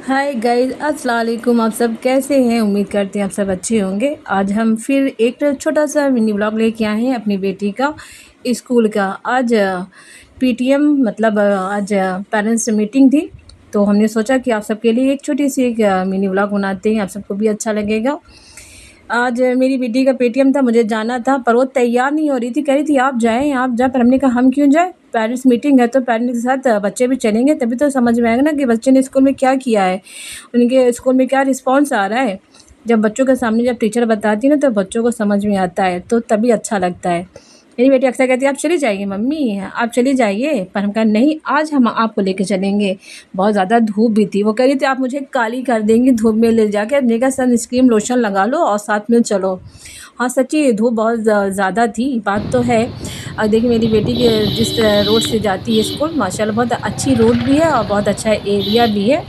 Hi guys, अस्सलाम वालेकुम। आप सब कैसे हैं? उम्मीद करते हैं आप सब अच्छे होंगे। आज हम फिर एक छोटा सा मिनी व्लॉग लेके आए हैं अपनी बेटी का स्कूल का। आज पीटीएम मतलब आज पेरेंट्स मीटिंग थी, तो हमने सोचा कि आप सबके लिए एक छोटी सी एक मिनी व्लॉग बनाते हैं, आप सबको भी अच्छा लगेगा। आज मेरी बेटी का पेटीएम था, मुझे जाना था पर वो तैयार नहीं हो रही थी, कह रही थी आप जाएँ आप जाएँ, पर हमने कहा हम क्यों जाएँ? पेरेंट्स मीटिंग है तो पेरेंट्स के साथ बच्चे भी चलेंगे, तभी तो समझ में आएगा ना कि बच्चे ने स्कूल में क्या किया है, उनके स्कूल में क्या रिस्पॉन्स आ रहा है। जब बच्चों के सामने जब टीचर बताती है ना तो बच्चों को समझ में आता है, तो तभी अच्छा लगता है। मेरी बेटी अक्सर कहती है आप चली जाइए मम्मी, आप चली जाइए, पर हम कहा नहीं आज हम आपको लेके चलेंगे। बहुत ज़्यादा धूप भी थी, वो कह रही थी आप मुझे काली कर देंगी धूप में ले जाके, अपने का सनस्क्रीन लोशन लगा लो और साथ में चलो। हाँ सच्ची धूप बहुत ज़्यादा थी, बात तो है। देखिए मेरी बेटी के जिस रोड से जाती है स्कूल, माशाल्लाह बहुत अच्छी रोड भी है और बहुत अच्छा एरिया भी है।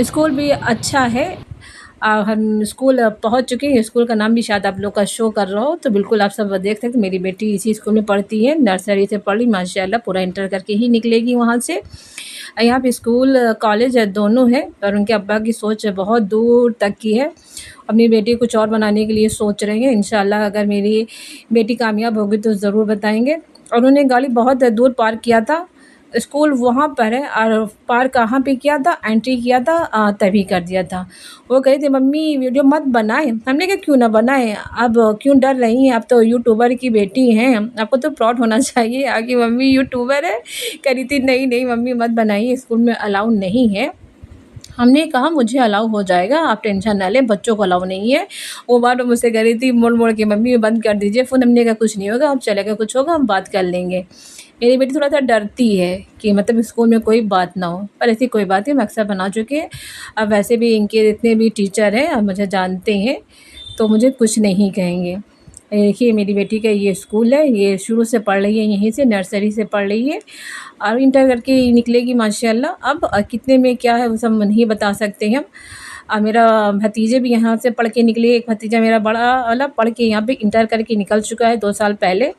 स्कूल भी अच्छा है। हम स्कूल पहुंच चुके हैं, स्कूल का नाम भी शायद आप लोग का शो कर रहा हो, तो बिल्कुल आप सब देख सकते हैं। मेरी बेटी इसी स्कूल में पढ़ती है, नर्सरी से पढ़ी माशाल्लाह, पूरा इंटर करके ही निकलेगी वहाँ से। यहाँ पे स्कूल कॉलेज दोनों है, और उनके अब्बा की सोच बहुत दूर तक की है। अपनी बेटी को कुछ और बनाने के लिए सोच रहे हैं। इंशाल्लाह अगर मेरी बेटी कामयाब होगी तो ज़रूर बताएंगे। और उन्होंने गाड़ी बहुत दूर पार्क किया था, स्कूल वहाँ पर है और पार कहाँ पे किया था, एंट्री किया था तभी कर दिया था। वो कही थी मम्मी वीडियो मत बनाए, हमने कहा क्यों ना बनाए, अब क्यों डर रही हैं, आप तो यूट्यूबर की बेटी हैं, आपको तो प्राउड होना चाहिए आगे मम्मी यूट्यूबर है। करी थी नहीं नहीं मम्मी मत बनाइए, स्कूल में अलाउ नहीं है। हमने कहा मुझे अलाउ हो जाएगा, आप टेंशन ना लें, बच्चों को अलाउ नहीं है। वो बार बार मुझसे कह रही थी मोड़ मोड़ के मम्मी बंद कर दीजिए फ़ोन, हमने कहा कुछ नहीं होगा, अब चलेगा कुछ होगा हम बात कर लेंगे। मेरी बेटी थोड़ा-सा डरती है कि मतलब स्कूल में कोई बात ना हो, पर ऐसी कोई बात नहीं, हम अक्सर बना चुके हैं। अब वैसे भी इनके जितने भी टीचर हैं मुझे जानते हैं, तो मुझे कुछ नहीं कहेंगे। देखिए मेरी बेटी का ये स्कूल है, ये शुरू से पढ़ रही है, यहीं से नर्सरी से पढ़ रही है और इंटर करके निकलेगी माशाल्लाह। अब कितने में क्या है वो सब नहीं बता सकते हैं हम। मेरा भतीजे भी यहाँ से पढ़ के निकले, एक भतीजा मेरा बड़ा वाला पढ़ के यहाँ पे इंटर करके निकल चुका है 2 साल पहले।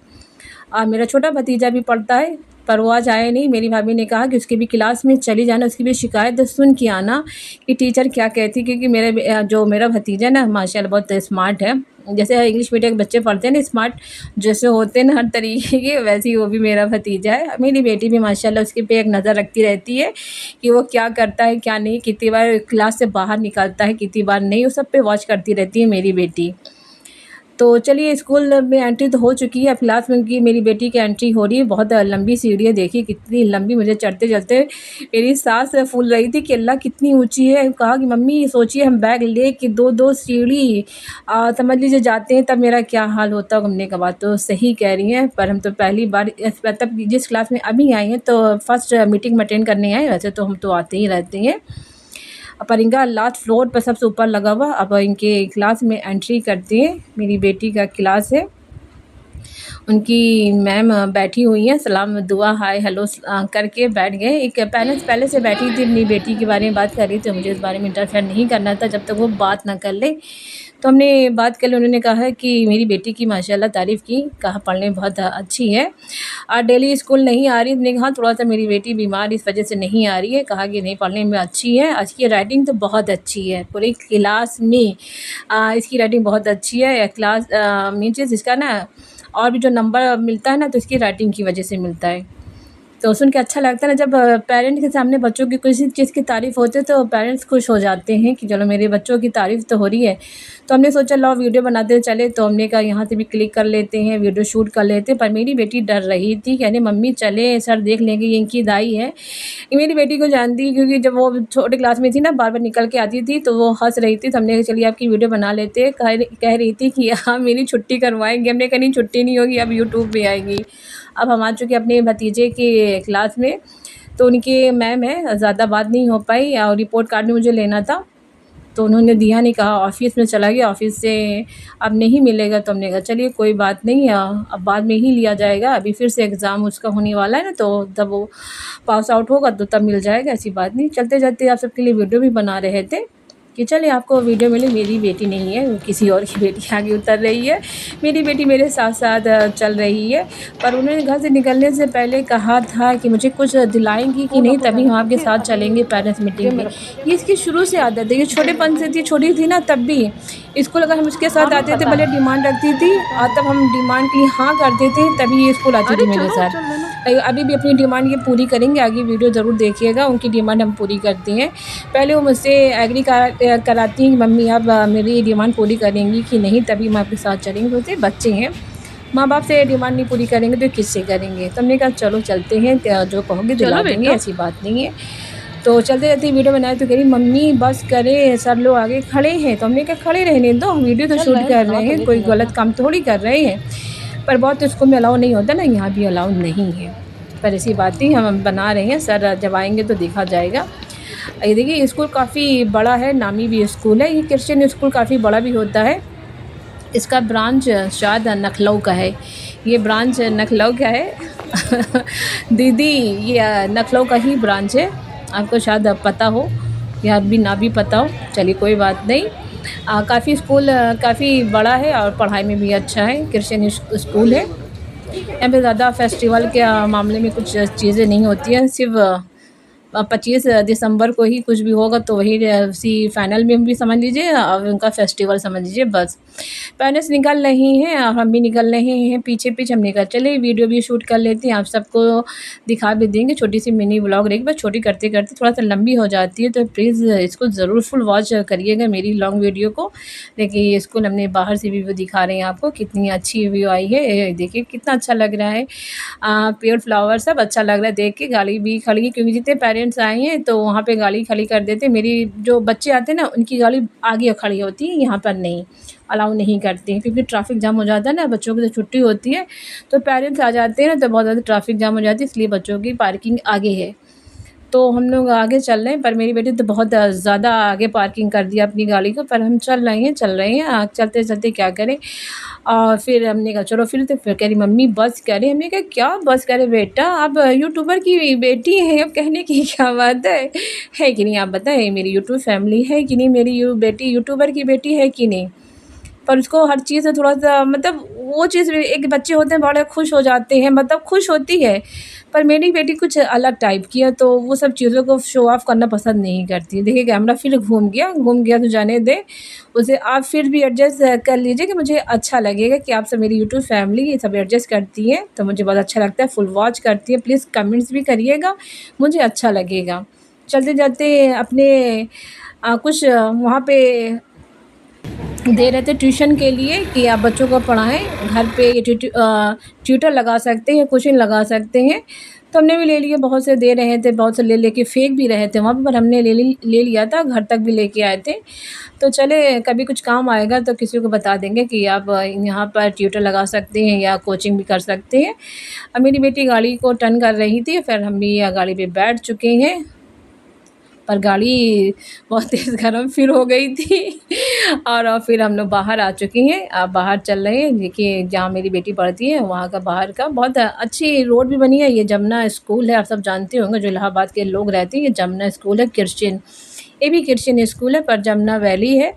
मेरा छोटा भतीजा भी पढ़ता है, पर वो आज आया नहीं। मेरी भाभी ने कहा कि उसकी भी क्लास में चली जाना, उसकी भी शिकायत सुन के आना कि टीचर क्या कहती, क्योंकि जो मेरा भतीजा ना माशाल्लाह बहुत स्मार्ट है। जैसे इंग्लिश मीडियम के बच्चे पढ़ते हैं ना स्मार्ट, जैसे होते हैं ना हर तरीके के, वैसे ही वो भी मेरा भतीजा है। मेरी बेटी भी माशाल्लाह उसके पे एक नज़र रखती रहती है कि वो क्या करता है क्या नहीं, कितनी बार क्लास से बाहर निकलता है कितनी बार नहीं, वो सब पे वॉच करती रहती है मेरी बेटी। तो चलिए स्कूल में एंट्री तो हो चुकी है, अब क्लास में की मेरी बेटी की एंट्री हो रही है। बहुत लंबी सीढ़ी है, देखिए कितनी लंबी, मुझे चढ़ते-चढ़ते मेरी साँस फूल रही थी कि अल्लाह कितनी ऊँची है। कहा कि मम्मी सोचिए हम बैग लेके 2-2 सीढ़ी समझ लीजिए जाते हैं तब मेरा क्या हाल होता। हमने कहा बात तो सही कह रही हैं, पर हम तो पहली बार मतलब जिस क्लास में अभी आई हैं तो फर्स्ट मीटिंग में अटेंड करने आए हैं, वैसे तो हम तो आते ही रहते हैं। पर इनका लास्ट फ्लोर पर सबसे ऊपर लगा हुआ। अब इनके क्लास में एंट्री करते हैं, मेरी बेटी का क्लास है। उनकी मैम बैठी हुई हैं, सलाम दुआ हाय हेलो करके बैठ गए। एक पेरेंट्स पहले से बैठी थी, अपनी बेटी के बारे में बात कर रही थी, मुझे इस बारे में इंटरफेयर नहीं करना था जब तक वो बात ना कर ले। तो हमने बात कर ली, उन्होंने कहा कि मेरी बेटी की माशाल्लाह तारीफ़ की, कहा पढ़ने में बहुत अच्छी है और डेली स्कूल नहीं आ रही। हमने कहा थोड़ा-सा मेरी बेटी बीमार इस वजह से नहीं आ रही है, कहा कि नहीं पढ़ने में अच्छी है, इसकी राइटिंग तो बहुत अच्छी है, पूरी क्लास में इसकी राइटिंग बहुत अच्छी है। क्लास मीन्स इसका ना और भी जो नंबर मिलता है ना तो इसकी राइटिंग की वजह से मिलता है। तो सुन के अच्छा लगता है ना जब पेरेंट्स के सामने बच्चों की किसी चीज़ की तारीफ़ होती है तो पेरेंट्स खुश हो जाते हैं कि चलो मेरे बच्चों की तारीफ़ तो हो रही है। तो हमने सोचा लाओ वीडियो बनाते चले, तो हमने कहा यहाँ से भी क्लिक कर लेते हैं, वीडियो शूट कर लेते हैं। पर मेरी बेटी डर रही थी, कहने मम्मी चले सर देख लेंगे ये इनकी दाई है। ये मेरी बेटी को जानती है क्योंकि जब वो छोटे क्लास में थी ना बार-बार निकल के आती थी तो वो हँस रही थी। तो हमने कहा चलिए आपकी वीडियो बना लेते हैं। कह रही थी कि हाँ मेरी छुट्टी करवाएँगे। हमने कहा नहीं छुट्टी नहीं होगी, अब यूट्यूब पे आएगी। अब हम आ चुके हैं अपने भतीजे की क्लास में, तो उनकी मैम है, ज़्यादा बात नहीं हो पाई और रिपोर्ट कार्ड भी मुझे लेना था, तो उन्होंने दिया नहीं, कहा ऑफ़िस में चला गया, ऑफ़िस से अब नहीं मिलेगा। तो हमने कहा चलिए कोई बात नहीं, अब बाद में ही लिया जाएगा, अभी फिर से एग्ज़ाम उसका होने वाला है ना, तो जब वो पास आउट होगा तो तब मिल जाएगा, ऐसी बात नहीं। चलते-चलते आप सबके लिए वीडियो भी बना रहे थे। कि चलिए आपको वीडियो मिली। मेरी बेटी नहीं है, वो किसी और की बेटी आगे उतर रही है। मेरी बेटी मेरे साथ-साथ चल रही है। पर उन्होंने घर से निकलने से पहले कहा था कि मुझे कुछ दिलाएँगी कि नहीं, तभी हम आपके साथ चलेंगे पेरेंट्स मीटिंग पे। ये इसकी शुरू से आदत है, ये छोटेपन से थी, छोटी थी ना तब भी। स्कूल अगर हम उसके साथ आते थे, भले डिमांड रखती थी और तब हम डिमांड के लिए हाँ करते थे, तभी ये स्कूल आती थी मेरे साथ। अभी भी अपनी डिमांड ये पूरी करेंगे, आगे वीडियो ज़रूर देखिएगा, उनकी डिमांड हम पूरी करते हैं। पहले वो मुझसे एग्री कराती हैं कि मम्मी आप मेरी डिमांड पूरी करेंगी कि नहीं, तभी हम आपके साथ चलेंगे। बोलते बच्चे हैं, माँ बाप से डिमांड नहीं पूरी करेंगे तो किससे करेंगे। तो हमने कहा चलो चलते हैं, जो कहोगे दिला देंगे, ऐसी बात नहीं है। तो चलते चलते वीडियो बनाए तो कह रही मम्मी बस करे, सब लोग आगे खड़े हैं। तो हमने कहा खड़े रहने दो, वीडियो तो शूट कर रहे हैं, कोई गलत काम थोड़ी कर रहे हैं। पर बहुत स्कूल में अलाउ नहीं होता ना, यहाँ भी अलाउ नहीं है। पर ऐसी बात नहीं, हम बना रहे हैं, सर जब आएँगे तो देखा जाएगा। ये देखिए स्कूल काफ़ी बड़ा है, नामी भी स्कूल है। ये क्रिश्चियन स्कूल काफ़ी बड़ा भी होता है। इसका ब्रांच शायद नखलऊ का है। ये ब्रांच नखलऊ का है। दीदी ये नखलऊ का ही ब्रांच है, आपको शायद पता हो या भी ना भी पता हो, चलिए कोई बात नहीं। काफ़ी स्कूल काफ़ी बड़ा है और पढ़ाई में भी अच्छा है, क्रिश्चियन स्कूल है। यहाँ पे ज़्यादा फेस्टिवल के मामले में कुछ चीज़ें नहीं होती हैं, सिर्फ़ 25 दिसंबर को ही कुछ भी होगा तो वही उसी फाइनल में भी समझ लीजिए और उनका फेस्टिवल समझ लीजिए बस। पेरेंट्स निकल रही हैं और हम भी निकल रहे हैं पीछे-पीछे। हमने कहा चलिए वीडियो भी शूट कर लेते हैं, आप सबको दिखा भी देंगे। छोटी-सी मिनी व्लॉग रहेगी, बस छोटी करते-करते थोड़ा-सा लंबी हो जाती है, तो प्लीज़ इसको ज़रूर फुल वॉच करिएगा मेरी लॉन्ग वीडियो को। देखिए ये स्कूल हमने बाहर से भी व्यू दिखा रहे हैं आपको, कितनी अच्छी व्यू आई है। ये देखिए कितना अच्छा लग रहा है। पेड़ फ्लावर सब अच्छा लग रहा है देख के। गाड़ी भी खड़ी है क्योंकि जितने पेरेंट्स आए हैं तो वहाँ पे गाड़ी खड़ी कर देते हैं। मेरी जो बच्चे आते हैं ना उनकी गाड़ी आगे खड़ी होती है, यहाँ पर नहीं, अलाउ नहीं करते हैं क्योंकि ट्रैफिक जाम हो जाता है ना। बच्चों की तो छुट्टी होती है तो पेरेंट्स आ जाते हैं ना, तो बहुत ज़्यादा ट्रैफिक जाम हो जाती है, इसलिए बच्चों की पार्किंग आगे है। तो हम लोग आगे चल रहे हैं, पर मेरी बेटी तो बहुत ज़्यादा आगे पार्किंग कर दिया अपनी गाड़ी को। पर हम चल रहे हैं, चलते-चलते क्या करें। और फिर हमने कहा चलो फिर कह रही मम्मी बस करें। हमने कहा क्या बस करे बेटा, आप यूट्यूबर की बेटी हैं, अब कहने की क्या बात है कि नहीं? आप बताएँ, मेरी यूट्यूब फैमिली है कि नहीं? मेरी बेटी यूट्यूबर की बेटी है कि नहीं? पर उसको हर चीज़ से थोड़ा-सा मतलब वो चीज़, एक बच्चे होते हैं बड़े खुश हो जाते हैं, मतलब खुश होती है। पर मेरी बेटी कुछ अलग टाइप की है, तो वो सब चीज़ों को शो ऑफ़ करना पसंद नहीं करती। देखिए कैमरा फिर घूम गया तो जाने दें। उसे आप फिर भी एडजस्ट कर लीजिए कि मुझे अच्छा लगेगा कि आप सब मेरी यूट्यूब फैमिली ये सब एडजस्ट करती हैं, तो मुझे बहुत अच्छा लगता है, फुल वॉच करती है। प्लीज़ कमेंट्स भी करिएगा, मुझे अच्छा लगेगा। चलते-चलते अपने कुछ वहाँ पे दे रहे थे ट्यूशन के लिए कि आप बच्चों को पढ़ाएँ घर पे। ये ट्यूटर लगा सकते हैं, कोचिंग लगा सकते हैं। तो हमने भी ले लिए, बहुत से दे रहे थे, बहुत से ले के फेंक भी रहे थे वहाँ पे, पर हमने ले लिया था, घर तक भी लेके आए थे। तो चले कभी कुछ काम आएगा तो किसी को बता देंगे कि आप यहाँ पर ट्यूटर लगा सकते हैं या कोचिंग भी कर सकते हैं। अब मेरी बेटी गाड़ी को टर्न कर रही थी, फिर हम भी गाड़ी पे बैठ चुके हैं। पर गाड़ी बहुत तेज़ गरम फिर हो गई थी। और फिर हम लोग बाहर आ चुके हैं, अब बाहर चल रहे हैं। देखिए जहाँ मेरी बेटी पढ़ती है वहाँ का बाहर का बहुत अच्छी रोड भी बनी है। ये जमुना स्कूल है, आप सब जानते होंगे जो इलाहाबाद के लोग रहते हैं, ये जमुना स्कूल है क्रिश्चियन। ये भी क्रिश्चियन स्कूल है पर जमुना वैली है।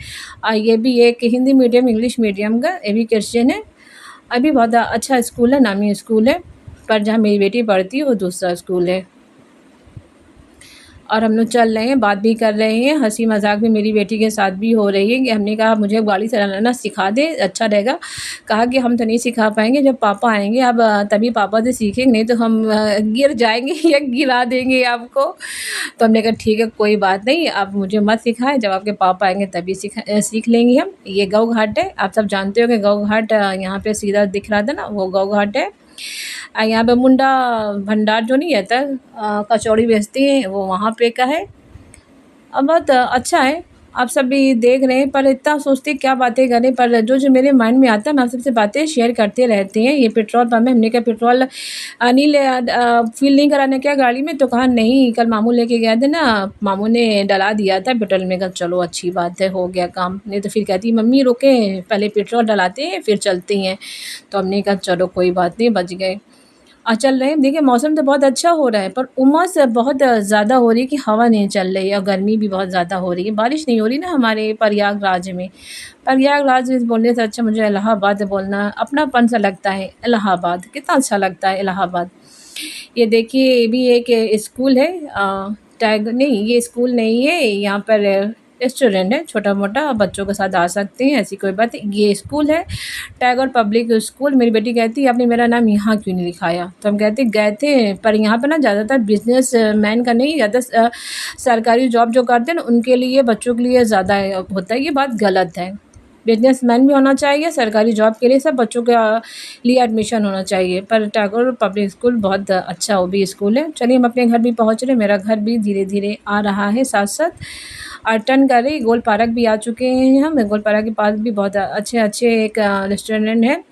ये भी एक हिंदी मीडियम इंग्लिश मीडियम का, ये भी क्रिश्चियन है। अभी बहुत अच्छा स्कूल है, नामी स्कूल है। पर जहाँ मेरी बेटी पढ़ती है वो दूसरा स्कूल है। और हम लोग चल रहे हैं, बात भी कर रहे हैं, हँसी मज़ाक भी मेरी बेटी के साथ भी हो रही है कि हमने कहा मुझे गाड़ी चलाना सिखा दे, अच्छा रहेगा। कहा कि हम तो नहीं सिखा पाएँगे, जब पापा आएँगे अब तभी पापा से सीखेंगे, नहीं तो हम गिर जाएँगे या गिरा देंगे आपको। तो हमने कहा ठीक है कोई बात नहीं, आप मुझे मत सिखाएँ, जब आपके पापा आएँगे तभी सीख लेंगे हम। ये गऊ घाट है, आप सब जानते होंगे गऊ घाट, यहाँ पे सीधा दिख रहा था ना वो गऊ घाट है। यहाँ पे मुंडा भंडार जो नहीं रहता कचौड़ी बेचती हैं वो वहाँ पे का है। बहुत अच्छा है, आप सब भी देख रहे हैं। पर इतना सोचते क्या बातें करें, पर जो मेरे माइंड में आता है मैं आप सबसे बातें शेयर करते रहते हैं। ये पेट्रोल पंप है, हमने कहा पेट्रोल फ़िल नहीं कराने क्या गाड़ी में? तो कहा नहीं, कल मामू लेके गए थे ना, मामू ने डला दिया था पेट्रोल में। कहा चलो अच्छी बात है, हो गया काम। नहीं तो फिर कहती मम्मी रुकें, पहले पेट्रोल डलाते हैं फिर चलते हैं। तो हमने कहा चलो कोई बात नहीं, बच गए। चल रहे हैं। देखिए मौसम तो बहुत अच्छा हो रहा है पर उमस बहुत ज़्यादा हो रही है कि हवा नहीं चल रही है और गर्मी भी बहुत ज़्यादा हो रही है। बारिश नहीं हो रही ना हमारे प्रयागराज में। प्रयागराज बोलने से अच्छा मुझे इलाहाबाद बोलना अपनापन सा लगता है। इलाहाबाद कितना अच्छा लगता है इलाहाबाद। ये देखिए ये भी एक स्कूल है टैग नहीं ये स्कूल नहीं है यहाँ पर रेस्टोरेंट है छोटा-मोटा बच्चों के साथ आ सकते हैं ऐसी कोई बात ये स्कूल है टैगोर पब्लिक स्कूल। मेरी बेटी कहती है आपने मेरा नाम यहाँ क्यों नहीं लिखाया? तो हम कहते गए थे पर यहाँ पे ना ज़्यादातर बिज़नेस मैन का नहीं ज़्यादा सरकारी जॉब जो करते हैं ना उनके लिए बच्चों के लिए ज़्यादा होता है, ये बात गलत है। बिज़नेसमैन भी होना चाहिए, सरकारी जॉब के लिए सब बच्चों के लिए एडमिशन होना चाहिए। पर टैगोर पब्लिक स्कूल बहुत अच्छा वो भी स्कूल है। चलिए हम अपने घर भी पहुँच रहे हैं, मेरा घर भी धीरे-धीरे आ रहा है साथ-साथ। टर्न कर रही गोल पार्क भी आ चुके हैं हम। गोल पार्क के पास भी बहुत अच्छे-अच्छे एक रेस्टोरेंट है।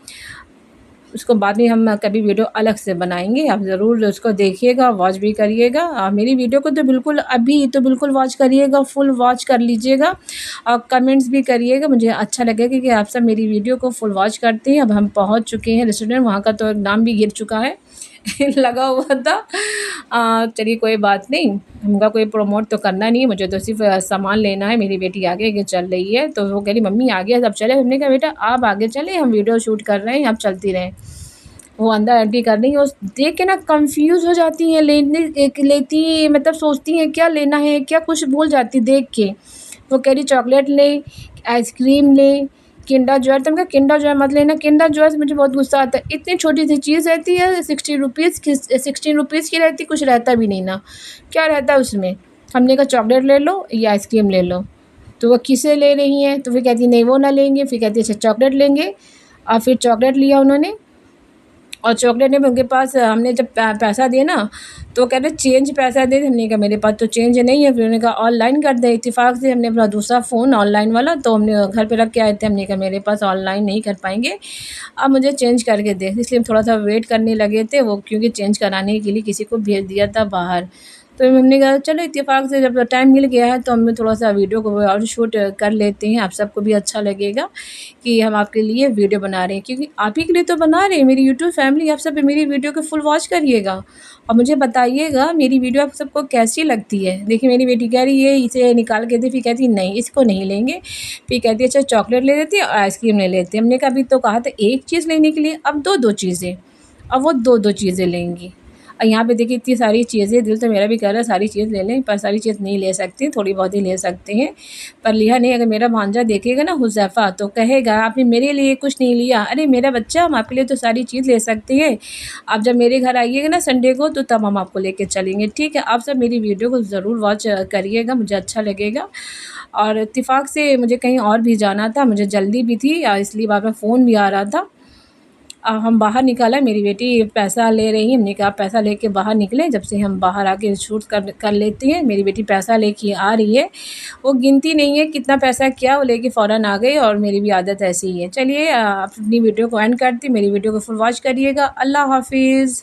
उसको बाद में हम कभी वीडियो अलग से बनाएँगे, आप ज़रूर उसको देखिएगा, वॉच भी करिएगा। मेरी वीडियो को तो बिल्कुल अभी तो बिल्कुल वॉच करिएगा, फुल वॉच कर लीजिएगा और कमेंट्स भी करिएगा। मुझे अच्छा लगेगा कि आप सब मेरी वीडियो को फुल वॉच करते हैं। अब हम पहुँच चुके हैं रेस्टोरेंट, वहाँ का तो नाम भी गिर चुका है लगा हुआ था। चलिए कोई बात नहीं, हमका कोई प्रमोट तो करना नहीं है, मुझे तो सिर्फ़ सामान लेना है। मेरी बेटी आगे-आगे चल रही है, तो वो कह रही मम्मी आगे अब चलें? हमने कहा बेटा आप आगे चलें, हम वीडियो शूट कर रहे हैं, आप चलती रहें। वो अंदर एंट्री कर रही हैं, उस देख के ना कन्फ्यूज़ हो जाती हैं, लेती मतलब सोचती हैं क्या लेना है, क्या कुछ भूल जाती देख के। वो कह रही चॉकलेट लें, आइसक्रीम लें, किंडर जॉय। तो मैंने कहा किंडर जॉय मत लेना, किंडर जॉय से मुझे बहुत गुस्सा आता है। इतनी छोटी-सी चीज़ रहती है, 60 रुपीज़ की 16 रुपीज़ की रहती, कुछ रहता भी नहीं ना। क्या रहता है उसमें? हमने कहा चॉकलेट ले लो या आइसक्रीम ले लो। तो वो किसे ले रही हैं? तो फिर कहती है नहीं वो ना लेंगे, फिर कहती है अच्छा चॉकलेट लेंगे और फिर चॉकलेट लिया उन्होंने और चॉकलेट ने भी उनके पास हमने जब पैसा दिए ना तो वो कह रहे चेंज पैसा दे दे। हमने कहा मेरे पास तो चेंज नहीं है। फिर उन्होंने कहा ऑनलाइन कर दें। इत्तेफाक से हमने अपना दूसरा फ़ोन ऑनलाइन वाला तो हमने घर पे रख के आए थे। हमने कहा मेरे पास ऑनलाइन नहीं कर पाएँगे, आप मुझे चेंज करके दें। इसलिए हम थोड़ा-सा वेट करने लगे थे वो क्योंकि चेंज कराने के लिए किसी को भेज दिया था बाहर। तो हमने कहा चलो इत्तेफाक से जब टाइम मिल गया है तो हम थोड़ा-सा वीडियो को और शूट कर लेते हैं। आप सबको भी अच्छा लगेगा कि हम आपके लिए वीडियो बना रहे हैं क्योंकि आप ही के लिए तो बना रहे हैं। मेरी यूट्यूब फैमिली आप सब मेरी वीडियो को फुल वॉच करिएगा और मुझे बताइएगा मेरी वीडियो आप सबको कैसी लगती है। देखिए मेरी बेटी कह रही है इसे निकाल के दे, फिर कहती नहीं इसको नहीं लेंगे, फिर कहती है अच्छा चॉकलेट ले लेते हैं और आइसक्रीम ले लेते हैं। हमने कहा अभी तो कहा था एक चीज़ लेने के लिए, अब 2-2 चीज़ें, अब वो 2-2 चीज़ें लेंगी। और यहाँ पे देखिए इतनी सारी चीज़ें, दिल तो मेरा भी कर रहा है सारी चीज़ ले लें, पर सारी चीज़ नहीं ले सकती, थोड़ी बहुत ही ले सकते हैं। पर लिया नहीं, अगर मेरा भांजा देखेगा ना हुज़ैफ़ा तो कहेगा आपने मेरे लिए कुछ नहीं लिया। अरे मेरा बच्चा हम आपके लिए तो सारी चीज़ ले सकते हैं। आप जब मेरे घर आइएगा ना संडे को तो तब हम आपको लेके चलेंगे, ठीक है? आप सब मेरी वीडियो को ज़रूर वॉच करिएगा, मुझे अच्छा लगेगा। और इत्तेफ़ाक से मुझे कहीं और भी जाना था, मुझे जल्दी भी थी इसलिए बार-बार फ़ोन भी आ रहा था। हम बाहर निकाला, मेरी बेटी पैसा ले रही है, हमने कहा आप पैसा लेके बाहर निकले, जब से हम बाहर आके शूट कर लेते हैं। मेरी बेटी पैसा लेके आ रही है, वो गिनती नहीं है कितना पैसा क्या, वो लेके फ़ौरन आ गई और मेरी भी आदत ऐसी ही है। चलिए आप अपनी वीडियो को एंड करती, मेरी वीडियो को फुल वॉच करिएगा। अल्लाह हाफ़िज़।